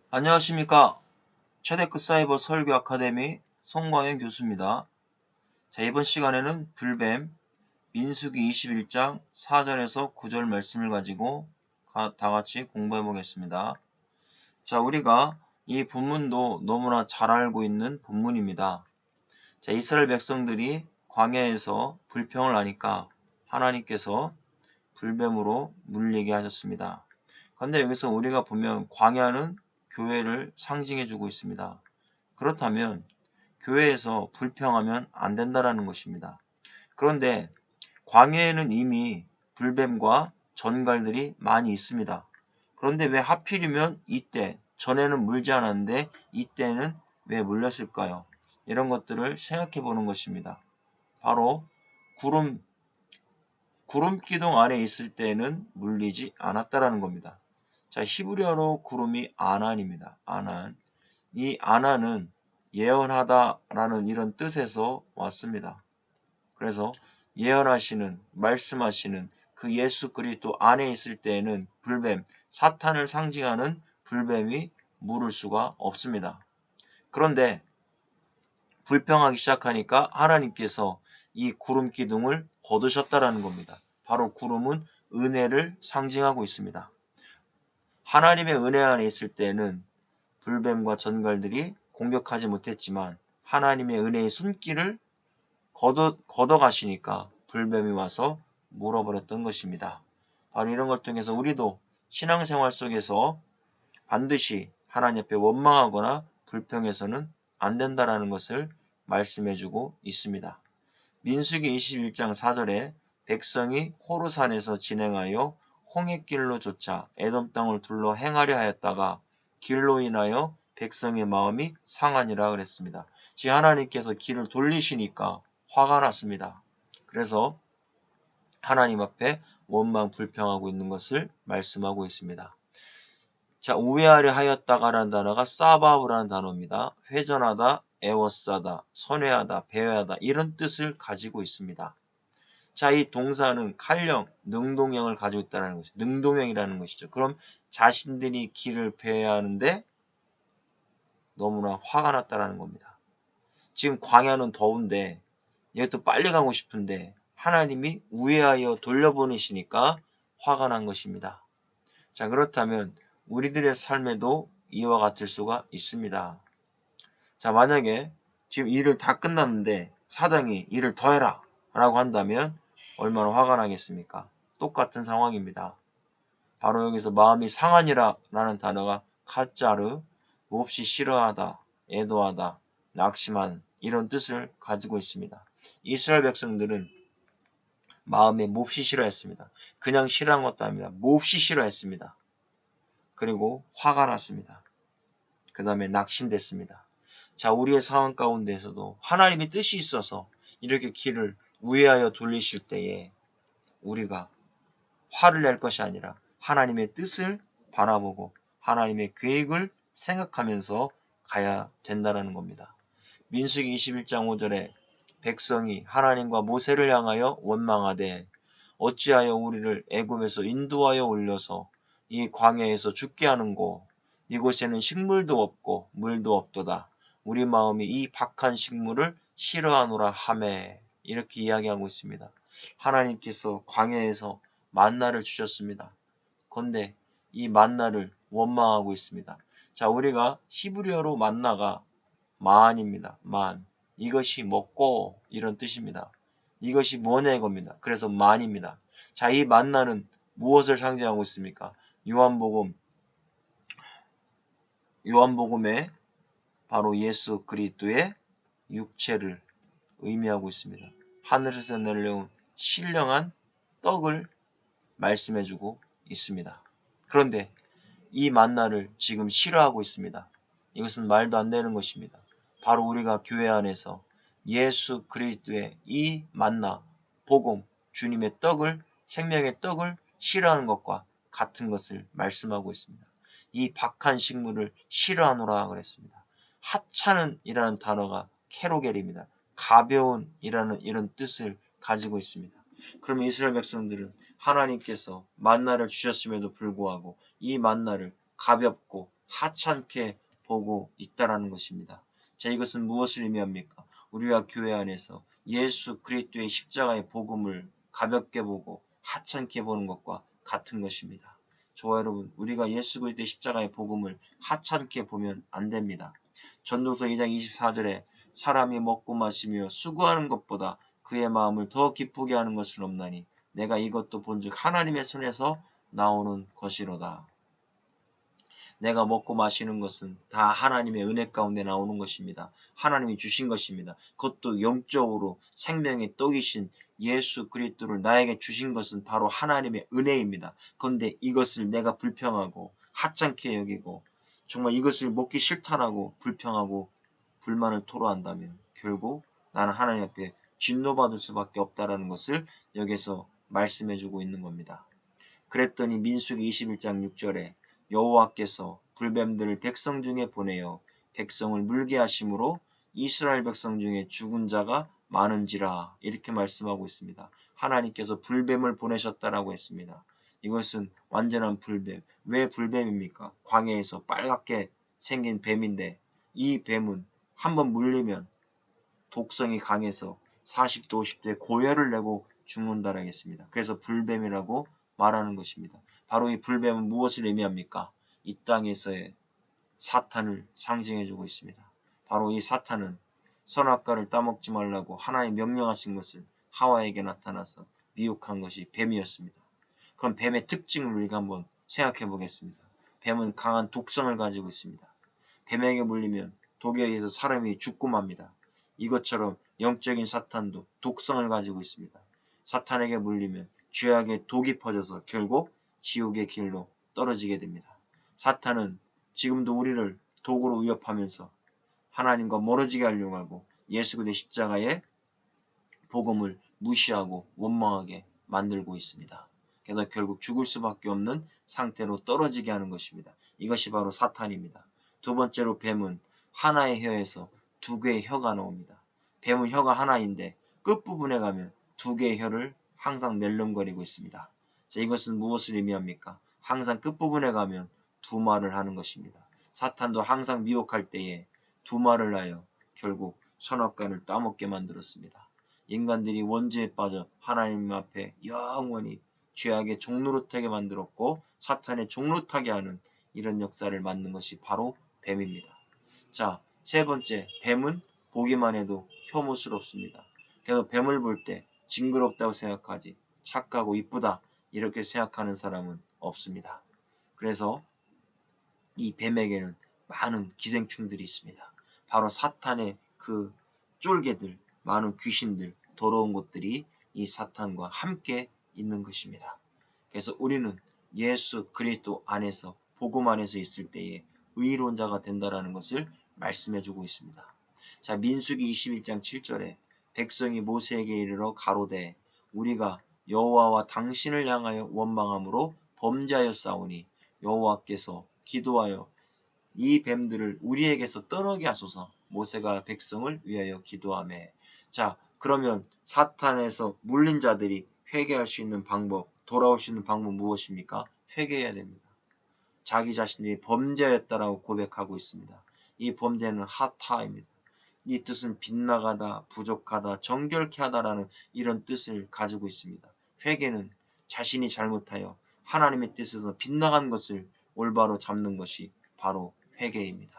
안녕하십니까. 최대급 사이버 설교 아카데미 송광현 교수입니다. 자, 이번 시간에는 불뱀 민수기 21장 4절에서 9절 말씀을 가지고 다 같이 공부해 보겠습니다. 자, 우리가 이 본문도 너무나 잘 알고 있는 본문입니다. 자, 이스라엘 백성들이 광야에서 불평을 하니까 하나님께서 불뱀으로 물리게 하셨습니다. 그런데 여기서 우리가 보면 광야는 교회를 상징해 주고 있습니다. 그렇다면 교회에서 불평하면 안 된다라는 것입니다. 그런데 광야에는 이미 불뱀과 전갈들이 많이 있습니다. 그런데 왜 하필이면 이때, 전에는 물지 않았는데 이때는 왜 물렸을까요? 이런 것들을 생각해 보는 것입니다. 바로 구름 기둥 안에 있을 때는 물리지 않았다라는 겁니다. 자, 히브리어로 구름이 아난입니다. 아난. 이 아난은 예언하다라는 이런 뜻에서 왔습니다. 그래서 예언하시는, 말씀하시는 그 예수 그리스도 안에 있을 때에는 불뱀, 사탄을 상징하는 불뱀이 물을 수가 없습니다. 그런데 불평하기 시작하니까 하나님께서 이 구름 기둥을 거두셨다라는 겁니다. 바로 구름은 은혜를 상징하고 있습니다. 하나님의 은혜 안에 있을 때는 불뱀과 전갈들이 공격하지 못했지만 하나님의 은혜의 손길을 걷어가시니까 불뱀이 와서 물어버렸던 것입니다. 바로 이런 걸 통해서 우리도 신앙생활 속에서 반드시 하나님 앞에 원망하거나 불평해서는 안 된다라는 것을 말씀해주고 있습니다. 민수기 21장 4절에 백성이 호르산에서 진행하여 홍해길로 쫓아 에돔 땅을 둘러 행하려 하였다가 길로 인하여 백성의 마음이 상하니라 그랬습니다. 즉 하나님께서 길을 돌리시니까 화가 났습니다. 그래서 하나님 앞에 원망 불평하고 있는 것을 말씀하고 있습니다. 자, 우회하려 하였다가라는 단어가 사바브라는 단어입니다. 회전하다, 애워싸다, 선회하다, 배회하다 이런 뜻을 가지고 있습니다. 자, 이 동사는 칼령, 능동형을 가지고 있다는 것이죠. 능동형이라는 것이죠. 그럼 자신들이 길을 배회하는데 너무나 화가 났다는 겁니다. 지금 광야는 더운데 얘도 빨리 가고 싶은데 하나님이 우회하여 돌려보내시니까 화가 난 것입니다. 자, 그렇다면 우리들의 삶에도 이와 같을 수가 있습니다. 자, 만약에 지금 일을 다 끝났는데 사장이 일을 더 해라 라고 한다면 얼마나 화가 나겠습니까? 똑같은 상황입니다. 바로 여기서 마음이 상하니라 라는 단어가 카짜르, 몹시 싫어하다, 애도하다, 낙심한 이런 뜻을 가지고 있습니다. 이스라엘 백성들은 마음에 몹시 싫어했습니다. 그냥 싫어한 것도 아닙니다. 몹시 싫어했습니다. 그리고 화가 났습니다. 그 다음에 낙심됐습니다. 자, 우리의 상황 가운데에서도 하나님의 뜻이 있어서 이렇게 길을 우회하여 돌리실 때에 우리가 화를 낼 것이 아니라 하나님의 뜻을 바라보고 하나님의 계획을 생각하면서 가야 된다는 겁니다. 민수기 21장 5절에 백성이 하나님과 모세를 향하여 원망하되 어찌하여 우리를 애굽에서 인도하여 올려서 이 광야에서 죽게 하는고 이곳에는 식물도 없고 물도 없도다. 우리 마음이 이 박한 식물을 싫어하노라 하매 이렇게 이야기하고 있습니다. 하나님께서 광야에서 만나를 주셨습니다. 그런데 이 만나를 원망하고 있습니다. 자, 우리가 히브리어로 만나가 만입니다. 만. 이것이 먹고 이런 뜻입니다. 이것이 뭐냐 이겁니다. 그래서 만입니다. 자, 이 만나는 무엇을 상징하고 있습니까? 요한복음에 바로 예수 그리스도의 육체를 의미하고 있습니다. 하늘에서 내려온 신령한 떡을 말씀해주고 있습니다. 그런데 이 만나를 지금 싫어하고 있습니다. 이것은 말도 안 되는 것입니다. 바로 우리가 교회 안에서 예수 그리스도의 이 만나, 복음, 주님의 떡을, 생명의 떡을 싫어하는 것과 같은 것을 말씀하고 있습니다. 이 박한 식물을 싫어하노라 그랬습니다. 하찮은 이라는 단어가 캐로겔입니다. 가벼운 이라는 이런 뜻을 가지고 있습니다. 그럼 이스라엘 백성들은 하나님께서 만나를 주셨음에도 불구하고 이 만나를 가볍고 하찮게 보고 있다라는 것입니다. 자, 이것은 무엇을 의미합니까? 우리가 교회 안에서 예수 그리스도의 십자가의 복음을 가볍게 보고 하찮게 보는 것과 같은 것입니다. 저와 여러분, 우리가 예수 그리스도의 십자가의 복음을 하찮게 보면 안 됩니다. 전도서 2장 24절에 사람이 먹고 마시며 수고하는 것보다 그의 마음을 더 기쁘게 하는 것은 없나니 내가 이것도 본즉 하나님의 손에서 나오는 것이로다. 내가 먹고 마시는 것은 다 하나님의 은혜 가운데 나오는 것입니다. 하나님이 주신 것입니다. 그것도 영적으로 생명의 떡이신 예수 그리스도를 나에게 주신 것은 바로 하나님의 은혜입니다. 그런데 이것을 내가 불평하고 하찮게 여기고 정말 이것을 먹기 싫다라고 불평하고 불만을 토로한다면 결국 나는 하나님 앞에 진노받을 수밖에 없다라는 것을 여기서 말씀해주고 있는 겁니다. 그랬더니 민수기 21장 6절에 여호와께서 불뱀들을 백성 중에 보내어 백성을 물게 하심으로 이스라엘 백성 중에 죽은 자가 많은지라 이렇게 말씀하고 있습니다. 하나님께서 불뱀을 보내셨다라고 했습니다. 이것은 완전한 불뱀. 왜 불뱀입니까? 광야에서 빨갛게 생긴 뱀인데 이 뱀은 한번 물리면 독성이 강해서 40도 50도에 고열을 내고 죽는다라고 했습니다. 그래서 불뱀이라고 말하는 것입니다. 바로 이 불뱀은 무엇을 의미합니까? 이 땅에서의 사탄을 상징해주고 있습니다. 바로 이 사탄은 선악과를 따먹지 말라고 하나님 명령하신 것을 하와에게 나타나서 미혹한 것이 뱀이었습니다. 그럼 뱀의 특징을 우리가 한번 생각해 보겠습니다. 뱀은 강한 독성을 가지고 있습니다. 뱀에게 물리면 독에 의해서 사람이 죽고 맙니다. 이것처럼 영적인 사탄도 독성을 가지고 있습니다. 사탄에게 물리면 죄악의 독이 퍼져서 결국 지옥의 길로 떨어지게 됩니다. 사탄은 지금도 우리를 독으로 위협하면서 하나님과 멀어지게 하려고 하고 예수 그리스도의 십자가의 복음을 무시하고 원망하게 만들고 있습니다. 그래서 결국 죽을 수밖에 없는 상태로 떨어지게 하는 것입니다. 이것이 바로 사탄입니다. 두 번째로 뱀은 하나의 혀에서 두 개의 혀가 나옵니다. 뱀은 혀가 하나인데 끝부분에 가면 두 개의 혀를 항상 낼름거리고 있습니다. 자, 이것은 무엇을 의미합니까? 항상 끝부분에 가면 두 말을 하는 것입니다. 사탄도 항상 미혹할 때에 두 말을 하여 결국 선악과를 따먹게 만들었습니다. 인간들이 원죄에 빠져 하나님 앞에 영원히 죄악의 종노릇하게 만들었고 사탄의 종노릇하게 하는 이런 역사를 만든 것이 바로 뱀입니다. 자, 세 번째, 뱀은 보기만 해도 혐오스럽습니다. 그래서 뱀을 볼 때 징그럽다고 생각하지 착하고 이쁘다 이렇게 생각하는 사람은 없습니다. 그래서 이 뱀에게는 많은 기생충들이 있습니다. 바로 사탄의 그 쫄개들, 많은 귀신들, 더러운 것들이 이 사탄과 함께 있는 것입니다. 그래서 우리는 예수 그리스도 안에서 복음 안에서 있을 때에 의로운 자가 된다라는 것을 말씀해주고 있습니다. 자, 민수기 21장 7절에 백성이 모세에게 이르러 가로되 우리가 여호와와 당신을 향하여 원망함으로 범죄하였사오니 여호와께서 기도하여 이 뱀들을 우리에게서 떠나게 하소서. 모세가 백성을 위하여 기도하매. 자, 그러면 사탄에서 물린 자들이 회개할 수 있는 방법, 돌아올 수 있는 방법 무엇입니까? 회개해야 됩니다. 자기 자신이 범죄였다라고 고백하고 있습니다. 이 범죄는 하타입니다. 이 뜻은 빗나가다, 부족하다, 정결케 하다라는 이런 뜻을 가지고 있습니다. 회개는 자신이 잘못하여 하나님의 뜻에서 빗나간 것을 올바로 잡는 것이 바로 회개입니다.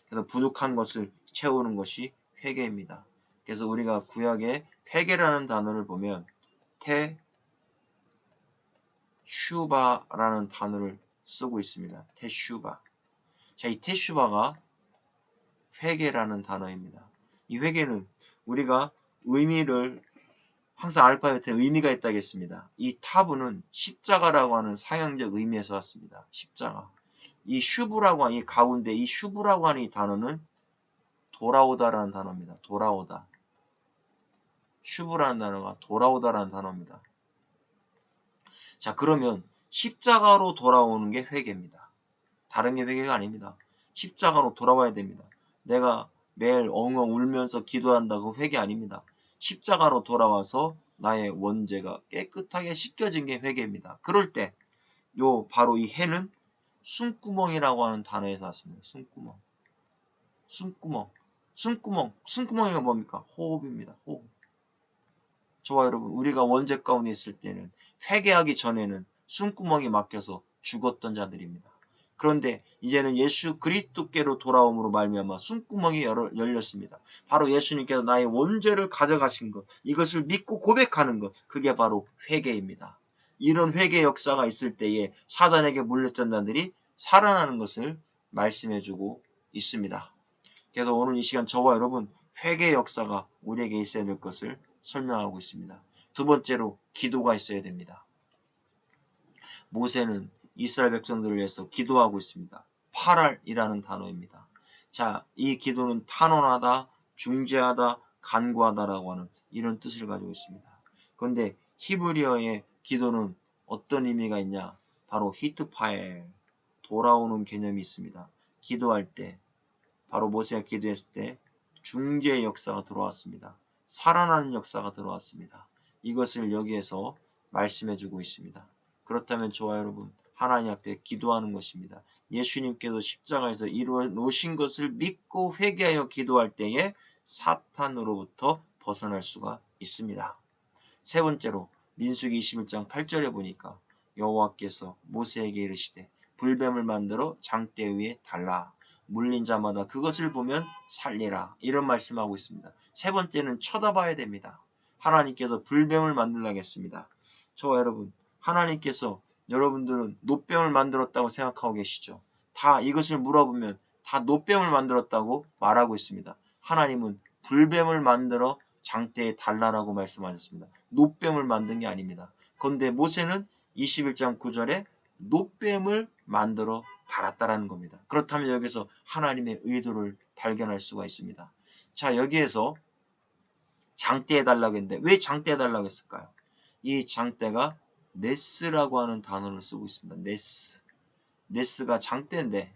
그래서 부족한 것을 채우는 것이 회개입니다. 그래서 우리가 구약에 회개라는 단어를 보면 테슈바라는 단어를 쓰고 있습니다. 테슈바. 자, 이 테슈바가 회개라는 단어입니다. 이 회개는 우리가 의미를 항상 알파벳에 의미가 있다겠습니다. 이 타부는 십자가라고 하는 상형적 의미에서 왔습니다. 십자가. 이 슈브라고 하는 이 가운데 이 슈브라고 하는 이 단어는 돌아오다라는 단어입니다. 돌아오다. 슈브라는 단어가 돌아오다라는 단어입니다. 자, 그러면 십자가로 돌아오는 게 회개입니다. 다른 게 회개가 아닙니다. 십자가로 돌아와야 됩니다. 내가 매일 엉엉 울면서 기도한다고 회개 아닙니다. 십자가로 돌아와서 나의 원죄가 깨끗하게 씻겨진 게 회개입니다. 그럴 때 바로 이 해는 숨구멍이라고 하는 단어에서 왔습니다. 숨구멍. 숨구멍이가 뭡니까? 호흡입니다. 호흡. 저와 여러분, 우리가 원죄 가운데 있을 때는 회개하기 전에는 숨구멍이 막혀서 죽었던 자들입니다. 그런데 이제는 예수 그리스도께로 돌아옴으로 말미암아 숨구멍이 열렸습니다. 바로 예수님께서 나의 원죄를 가져가신 것, 이것을 믿고 고백하는 것, 그게 바로 회개입니다. 이런 회개 역사가 있을 때에 사단에게 물렸던 자들이 살아나는 것을 말씀해주고 있습니다. 그래서 오늘 이 시간 저와 여러분, 회개 역사가 우리에게 있어야 될 것을 설명하고 있습니다. 두 번째로 기도가 있어야 됩니다. 모세는 이스라엘 백성들을 위해서 기도하고 있습니다. 파랄이라는 단어입니다. 자, 이 기도는 탄원하다, 중재하다, 간구하다라고 하는 이런 뜻을 가지고 있습니다. 그런데 히브리어의 기도는 어떤 의미가 있냐? 바로 히트파엘, 돌아오는 개념이 있습니다. 기도할 때, 바로 모세가 기도했을 때 중재의 역사가 들어왔습니다. 살아나는 역사가 들어왔습니다. 이것을 여기에서 말씀해주고 있습니다. 그렇다면 저와 여러분, 하나님 앞에 기도하는 것입니다. 예수님께서 십자가에서 이루어 놓으신 것을 믿고 회개하여 기도할 때에 사탄으로부터 벗어날 수가 있습니다. 세 번째로 민수기 21장 8절에 보니까 여호와께서 모세에게 이르시되 불뱀을 만들어 장대 위에 달라 물린 자마다 그것을 보면 살리라, 이런 말씀하고 있습니다. 세 번째는 쳐다봐야 됩니다. 하나님께서 불뱀을 만들라겠습니다. 저와 여러분, 하나님께서 여러분들은 놋뱀을 만들었다고 생각하고 계시죠? 다 이것을 물어보면 다 놋뱀을 만들었다고 말하고 있습니다. 하나님은 불뱀을 만들어 장대에 달라라고 말씀하셨습니다. 놋뱀을 만든 게 아닙니다. 그런데 모세는 21장 9절에 놋뱀을 만들어 달았다라는 겁니다. 그렇다면 여기서 하나님의 의도를 발견할 수가 있습니다. 자, 여기에서 장대에 달라고 했는데 왜 장대에 달라고 했을까요? 이 장대가 네스라고 하는 단어를 쓰고 있습니다. 네스가 장대인데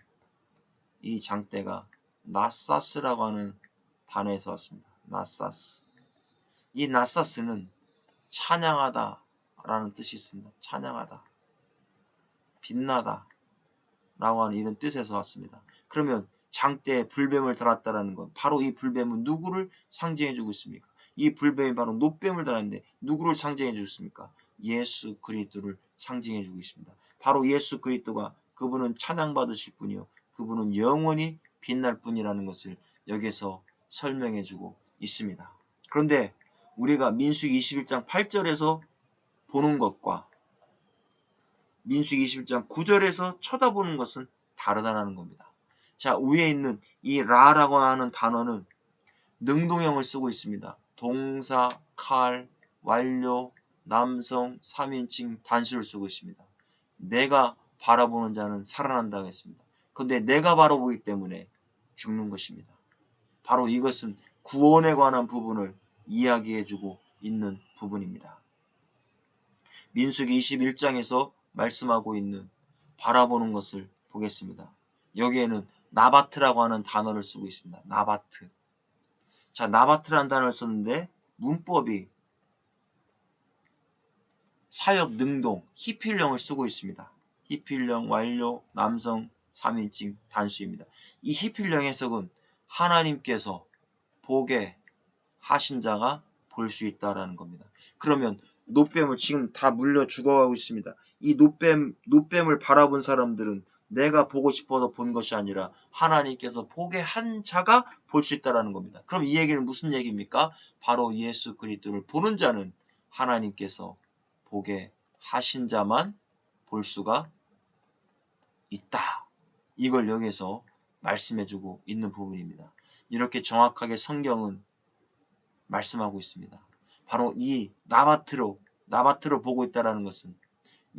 이 장대가 나사스라고 하는 단어에서 왔습니다. 나사스. 이 나사스는 찬양하다 라는 뜻이 있습니다. 찬양하다, 빛나다 라고 하는 이런 뜻에서 왔습니다. 그러면 장대에 불뱀을 달았다라는 건 바로 이 불뱀은 누구를 상징해주고 있습니까? 이 불뱀이 바로 놋뱀을 달았는데 누구를 상징해주고 있습니까? 예수 그리스도를 상징해주고 있습니다. 바로 예수 그리스도가 그분은 찬양받으실 분이요, 그분은 영원히 빛날 분이라는 것을 여기서 설명해주고 있습니다. 그런데 우리가 민수기 21장 8절에서 보는 것과 민수기 21장 9절에서 쳐다보는 것은 다르다는 겁니다. 자, 위에 있는 이 라라고 하는 단어는 능동형을 쓰고 있습니다. 동사, 칼, 완료, 남성, 3인칭 단수를 쓰고 있습니다. 내가 바라보는 자는 살아난다고 했습니다. 그런데 내가 바라보기 때문에 죽는 것입니다. 바로 이것은 구원에 관한 부분을 이야기해주고 있는 부분입니다. 민수기 21장에서 말씀하고 있는 바라보는 것을 보겠습니다. 여기에는 나바트라고 하는 단어를 쓰고 있습니다. 나바트. 자, 나바트라는 단어를 썼는데 문법이 사역 능동, 히필령을 쓰고 있습니다. 히필령, 완료, 남성, 3인칭 단수입니다. 이 히필령 해석은 하나님께서 보게 하신 자가 볼 수 있다라는 겁니다. 그러면 놋뱀을 지금 다 물려 죽어가고 있습니다. 이 놋뱀을 바라본 사람들은 내가 보고 싶어서 본 것이 아니라 하나님께서 보게 한 자가 볼 수 있다라는 겁니다. 그럼 이 얘기는 무슨 얘기입니까? 바로 예수 그리스도를 보는 자는 하나님께서 보게 하신 자만 볼 수가 있다. 이걸 여기서 말씀해주고 있는 부분입니다. 이렇게 정확하게 성경은 말씀하고 있습니다. 바로 이 나바트로 보고 있다는 것은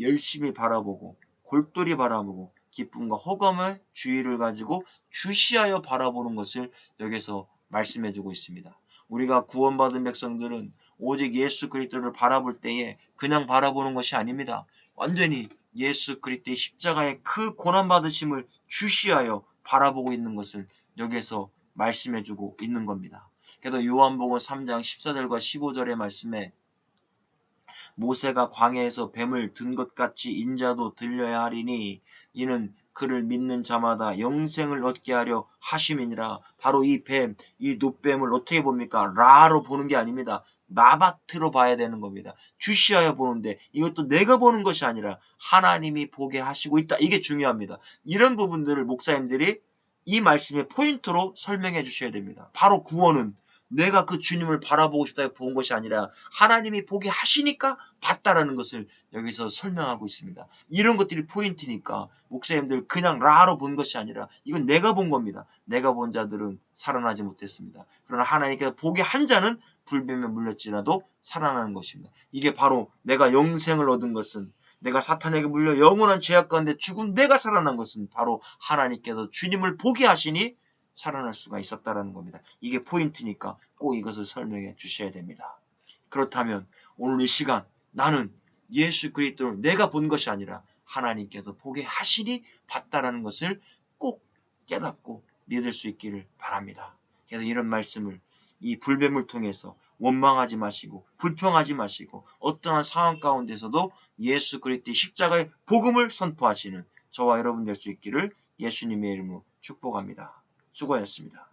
열심히 바라보고 골똘히 바라보고 기쁨과 호감의 주의를 가지고 주시하여 바라보는 것을 여기서 말씀해주고 있습니다. 우리가 구원받은 백성들은 오직 예수 그리스도를 바라볼 때에 그냥 바라보는 것이 아닙니다. 완전히 예수 그리스도의 십자가의 그 고난받으심을 주시하여 바라보고 있는 것을 여기서 말씀해주고 있는 겁니다. 그래서 요한복음 3장 14절과 15절의 말씀에 모세가 광야에서 뱀을 든 것 같이 인자도 들려야 하리니 이는 그를 믿는 자마다 영생을 얻게 하려 하심이니라. 바로 이 뱀, 이 놋뱀을 어떻게 봅니까? 라로 보는 게 아닙니다. 나바트로 봐야 되는 겁니다. 주시하여 보는데 이것도 내가 보는 것이 아니라 하나님이 보게 하시고 있다. 이게 중요합니다. 이런 부분들을 목사님들이 이 말씀의 포인트로 설명해 주셔야 됩니다. 바로 구원은 내가 그 주님을 바라보고 싶다고 본 것이 아니라 하나님이 보게 하시니까 봤다라는 것을 여기서 설명하고 있습니다. 이런 것들이 포인트니까 목사님들 그냥 라로 본 것이 아니라 이건 내가 본 겁니다. 내가 본 자들은 살아나지 못했습니다. 그러나 하나님께서 보게 한 자는 불뱀에 물렸지라도 살아나는 것입니다. 이게 바로 내가 영생을 얻은 것은, 내가 사탄에게 물려 영원한 죄악 가운데 죽은 내가 살아난 것은 바로 하나님께서 주님을 보게 하시니 살아날 수가 있었다라는 겁니다. 이게 포인트니까 꼭 이것을 설명해 주셔야 됩니다. 그렇다면 오늘 이 시간 나는 예수 그리스도를 내가 본 것이 아니라 하나님께서 보게 하시니 봤다라는 것을 꼭 깨닫고 믿을 수 있기를 바랍니다. 그래서 이런 말씀을 이 불뱀을 통해서 원망하지 마시고 불평하지 마시고 어떠한 상황 가운데서도 예수 그리스도의 십자가의 복음을 선포하시는 저와 여러분 될 수 있기를 예수님의 이름으로 축복합니다. 수고하셨습니다.